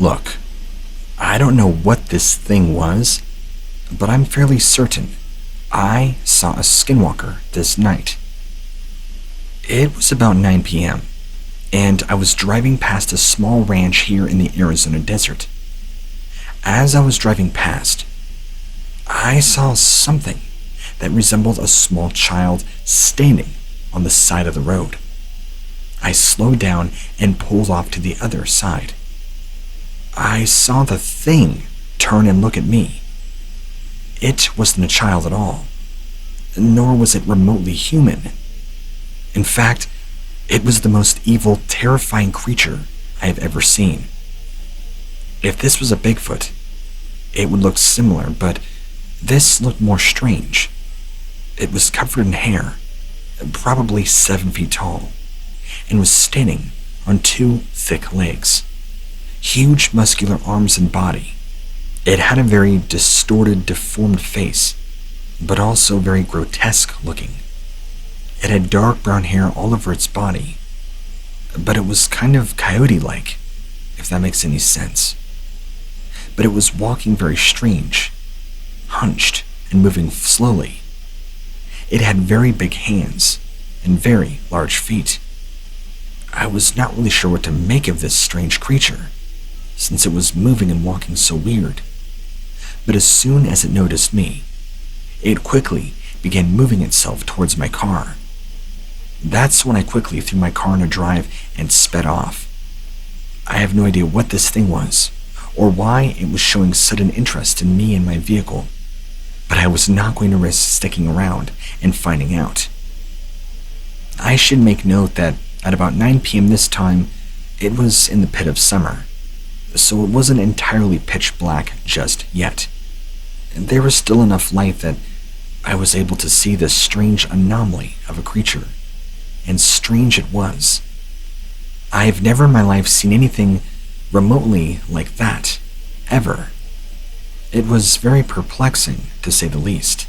Look, I don't know what this thing was, but I'm fairly certain I saw a skinwalker this night. It was about 9 p.m., and I was driving past a small ranch here in the Arizona desert. As I was driving past, I saw something that resembled a small child standing on the side of the road. I slowed down and pulled off to the other side. I saw the thing turn and look at me. It wasn't a child at all, nor was it remotely human. In fact, it was the most evil, terrifying creature I have ever seen. If this was a Bigfoot, it would look similar, but this looked more strange. It was covered in hair, probably 7 feet tall, and was standing on 2 thick legs, huge muscular arms and body. It had a very distorted, deformed face, but also very grotesque looking. It had dark brown hair all over its body, but it was kind of coyote-like, if that makes any sense. But it was walking very strange, hunched and moving slowly. It had very big hands and very large feet. I was not really sure what to make of this strange creature, since it was moving and walking so weird. But as soon as it noticed me, it quickly began moving itself towards my car. That's when I quickly threw my car in a drive and sped off. I have no idea what this thing was, or why it was showing sudden interest in me and my vehicle, but I was not going to risk sticking around and finding out. I should make note that at about 9 p.m. this time, it was in the pit of summer, so it wasn't entirely pitch black just yet. There was still enough light that I was able to see this strange anomaly of a creature, and strange it was. I've never in my life seen anything remotely like that, ever. It was very perplexing, to say the least.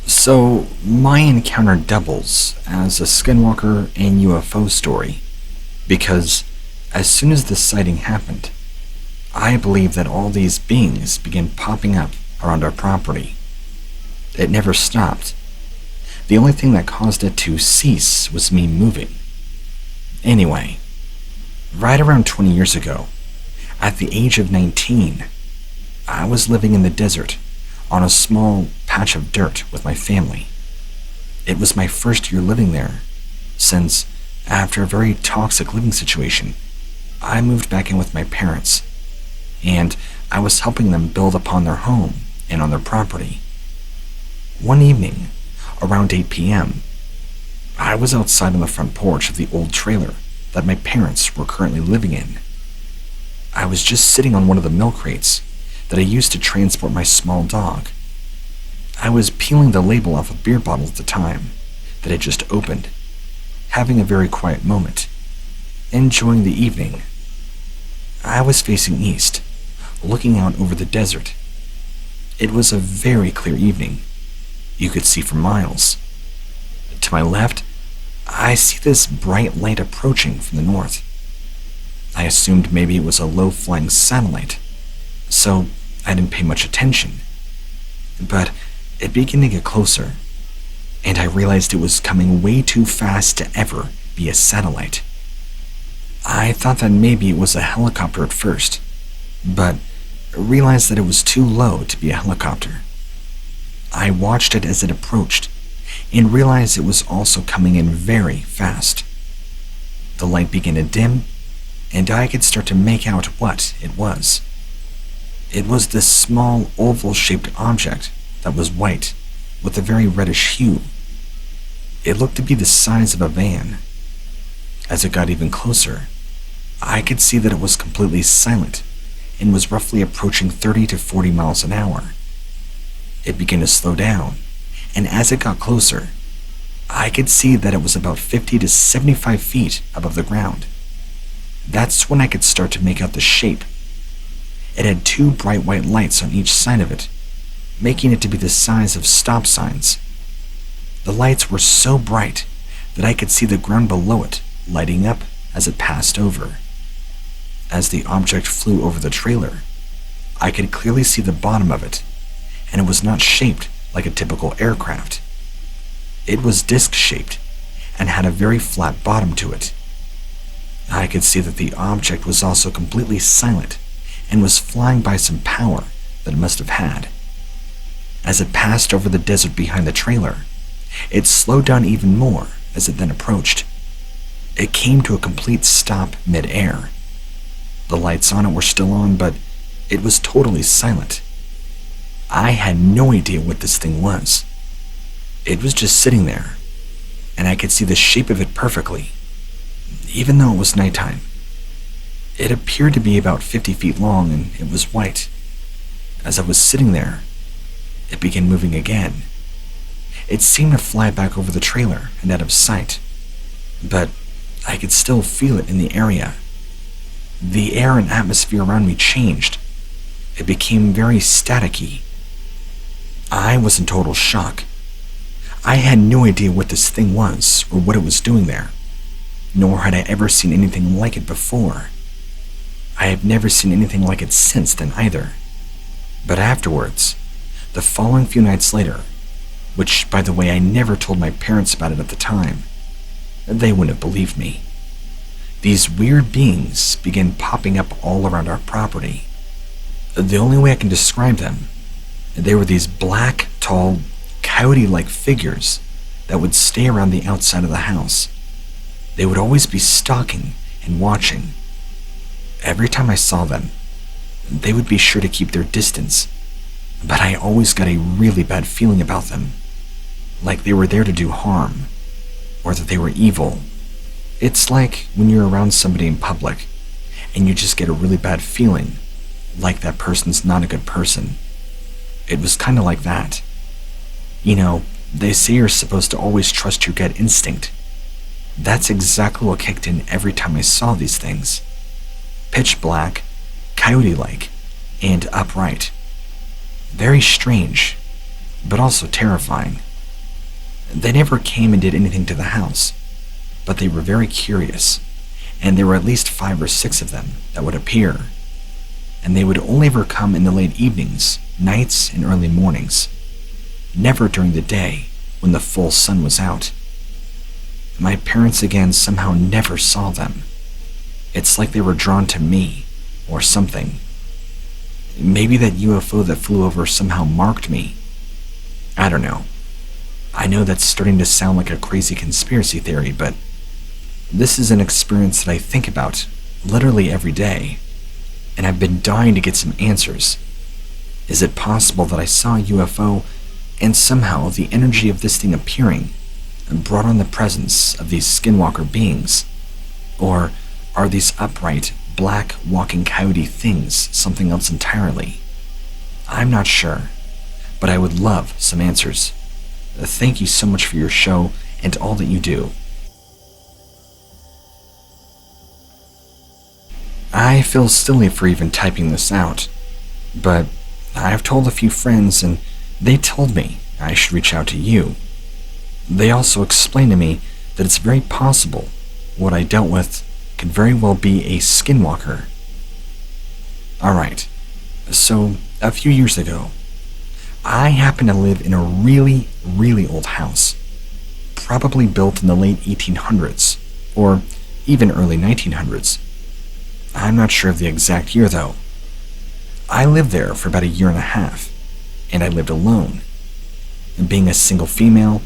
So, my encounter doubles as a Skinwalker and UFO story, because as soon as this sighting happened, I believe that all these beings began popping up around our property. It never stopped. The only thing that caused it to cease was me moving. Anyway, right around 20 years ago, at the age of 19, I was living in the desert on a small patch of dirt with my family. It was my first year living there, since after a very toxic living situation, I moved back in with my parents, and I was helping them build upon their home and on their property. One evening, around 8 p.m., I was outside on the front porch of the old trailer that my parents were currently living in. I was just sitting on one of the milk crates that I used to transport my small dog. I was peeling the label off a beer bottle at the time that had just opened, having a very quiet moment, enjoying the evening. I was facing east, looking out over the desert. It was a very clear evening. You could see for miles. To my left, I see this bright light approaching from the north. I assumed maybe it was a low-flying satellite, so I didn't pay much attention. But it began to get closer, and I realized it was coming way too fast to ever be a satellite. I thought that maybe it was a helicopter at first, but realized that it was too low to be a helicopter. I watched it as it approached, and realized it was also coming in very fast. The light began to dim, and I could start to make out what it was. It was this small oval-shaped object that was white, with a very reddish hue. It looked to be the size of a van. As it got even closer, I could see that it was completely silent, and was roughly approaching 30 to 40 miles an hour. It began to slow down, and as it got closer, I could see that it was about 50 to 75 feet above the ground. That's when I could start to make out the shape. It had 2 bright white lights on each side of it, making it to be the size of stop signs. The lights were so bright that I could see the ground below it lighting up as it passed over. As the object flew over the trailer, I could clearly see the bottom of it, and it was not shaped like a typical aircraft. It was disc-shaped and had a very flat bottom to it. I could see that the object was also completely silent and was flying by some power that it must have had. As it passed over the desert behind the trailer, it slowed down even more as it then approached. It came to a complete stop mid-air. The lights on it were still on, but it was totally silent. I had no idea what this thing was. It was just sitting there, and I could see the shape of it perfectly, even though it was nighttime. It appeared to be about 50 feet long, and it was white. As I was sitting there, it began moving again. It seemed to fly back over the trailer and out of sight, but I could still feel it in the area. The air and atmosphere around me changed. It became very staticky. I was in total shock. I had no idea what this thing was or what it was doing there, nor had I ever seen anything like it before. I have never seen anything like it since then either. But afterwards, the following few nights later, which, by the way, I never told my parents about it at the time, they wouldn't have believed me. These weird beings began popping up all around our property. The only way I can describe them, they were these black, tall, coyote-like figures that would stay around the outside of the house. They would always be stalking and watching. Every time I saw them, they would be sure to keep their distance, but I always got a really bad feeling about them, like they were there to do harm, or that they were evil. It's like when you're around somebody in public, and you just get a really bad feeling, like that person's not a good person. It was kind of like that. You know, they say you're supposed to always trust your gut instinct. That's exactly what kicked in every time I saw these things. Pitch black, coyote-like, and upright. Very strange, but also terrifying. They never came and did anything to the house, but they were very curious, and there were at least 5 or 6 of them that would appear, and they would only ever come in the late evenings, nights, and early mornings, never during the day when the full sun was out. My parents again somehow never saw them. It's like they were drawn to me, or something. Maybe that UFO that flew over somehow marked me. I don't know. I know that's starting to sound like a crazy conspiracy theory, but this is an experience that I think about literally every day, and I've been dying to get some answers. Is it possible that I saw a UFO and somehow the energy of this thing appearing brought on the presence of these Skinwalker beings? Or are these upright, black, walking coyote things something else entirely? I'm not sure, but I would love some answers. Thank you so much for your show and all that you do. I feel silly for even typing this out, but I've told a few friends and they told me I should reach out to you. They also explained to me that it's very possible what I dealt with could very well be a Skinwalker. Alright, so a few years ago, I happened to live in a really, really old house, probably built in the late 1800s, or even early 1900s. I'm not sure of the exact year though. I lived there for about a year and a half, and I lived alone. Being a single female,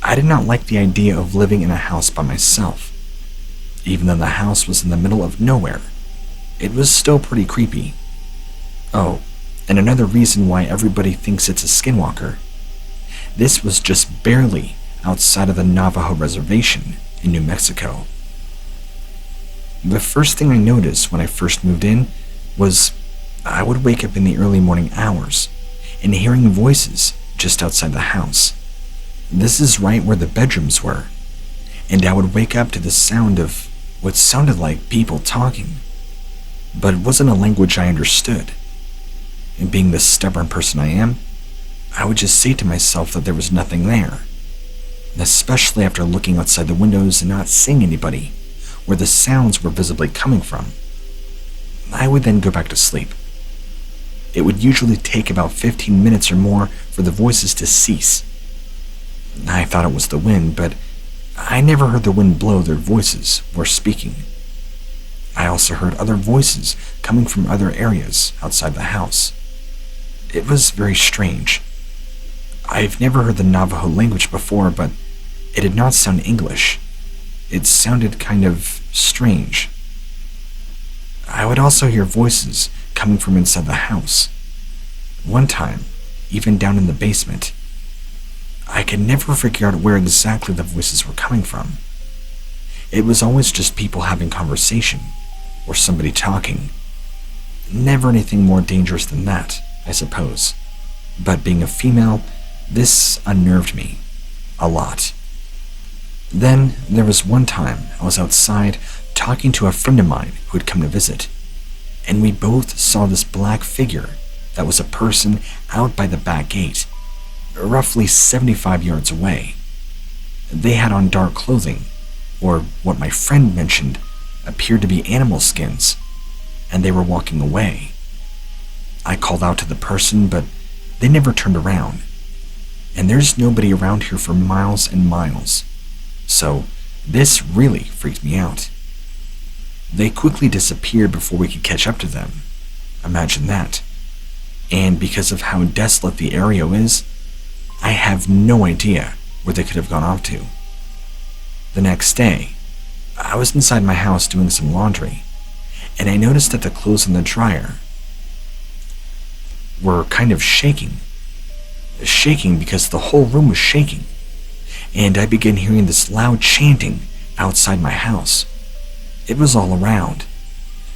I did not like the idea of living in a house by myself. Even though the house was in the middle of nowhere, it was still pretty creepy. Oh, and another reason why everybody thinks it's a Skinwalker. This was just barely outside of the Navajo reservation in New Mexico. The first thing I noticed when I first moved in was I would wake up in the early morning hours and hearing voices just outside the house. This is right where the bedrooms were, and I would wake up to the sound of what sounded like people talking, but it wasn't a language I understood. And being the stubborn person I am, I would just say to myself that there was nothing there, especially after looking outside the windows and not seeing anybody where the sounds were visibly coming from. I would then go back to sleep. It would usually take about 15 minutes or more for the voices to cease. I thought it was the wind, but I never heard the wind blow their voices or speaking. I also heard other voices coming from other areas outside the house. It was very strange. I've never heard the Navajo language before, but it did not sound English. It sounded kind of strange. I would also hear voices coming from inside the house. One time, even down in the basement. I could never figure out where exactly the voices were coming from. It was always just people having conversation, or somebody talking. Never anything more dangerous than that, I suppose. But being a female, this unnerved me a lot. Then there was one time I was outside talking to a friend of mine who had come to visit, and we both saw this black figure that was a person out by the back gate, roughly 75 yards away. They had on dark clothing, or what my friend mentioned appeared to be animal skins, and they were walking away. I called out to the person, but they never turned around, and there's nobody around here for miles and miles, so this really freaked me out. They quickly disappeared before we could catch up to them. Imagine that. And because of how desolate the area is, I have no idea where they could have gone off to. The next day, I was inside my house doing some laundry, and I noticed that the clothes in the dryer were kind of shaking. Shaking because the whole room was shaking, and I began hearing this loud chanting outside my house. It was all around,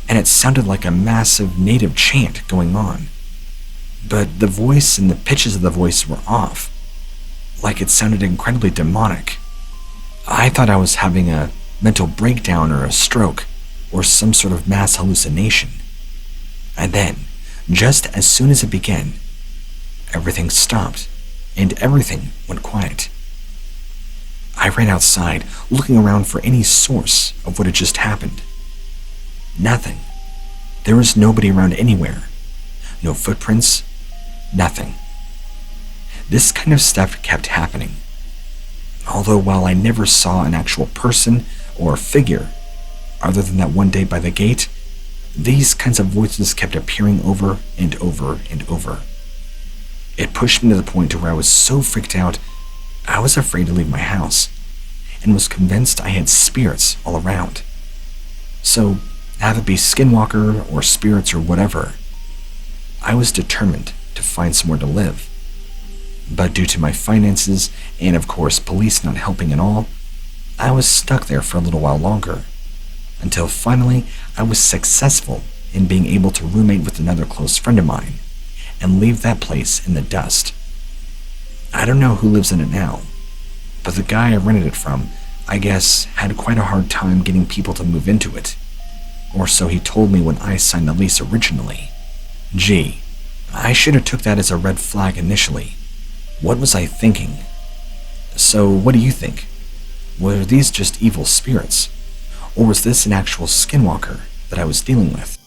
and it sounded like a massive native chant going on. But the voice and the pitches of the voice were off, like it sounded incredibly demonic. I thought I was having a mental breakdown or a stroke, or some sort of mass hallucination. And then, just as soon as it began, everything stopped, and everything went quiet. I ran outside, looking around for any source of what had just happened. Nothing. There was nobody around anywhere. No footprints. Nothing. This kind of stuff kept happening. Although while I never saw an actual person or figure, other than that one day by the gate, these kinds of voices kept appearing over and over and over. It pushed me to the point where I was so freaked out, I was afraid to leave my house, and was convinced I had spirits all around. So, have it be Skinwalker or spirits or whatever, I was determined to find somewhere to live. But due to my finances, and of course police not helping at all, I was stuck there for a little while longer, until finally I was successful in being able to roommate with another close friend of mine, and leave that place in the dust. I don't know who lives in it now, but the guy I rented it from, I guess, had quite a hard time getting people to move into it. Or so he told me when I signed the lease originally. Gee, I should have took that as a red flag initially. What was I thinking? So what do you think? Were these just evil spirits? Or was this an actual Skinwalker that I was dealing with?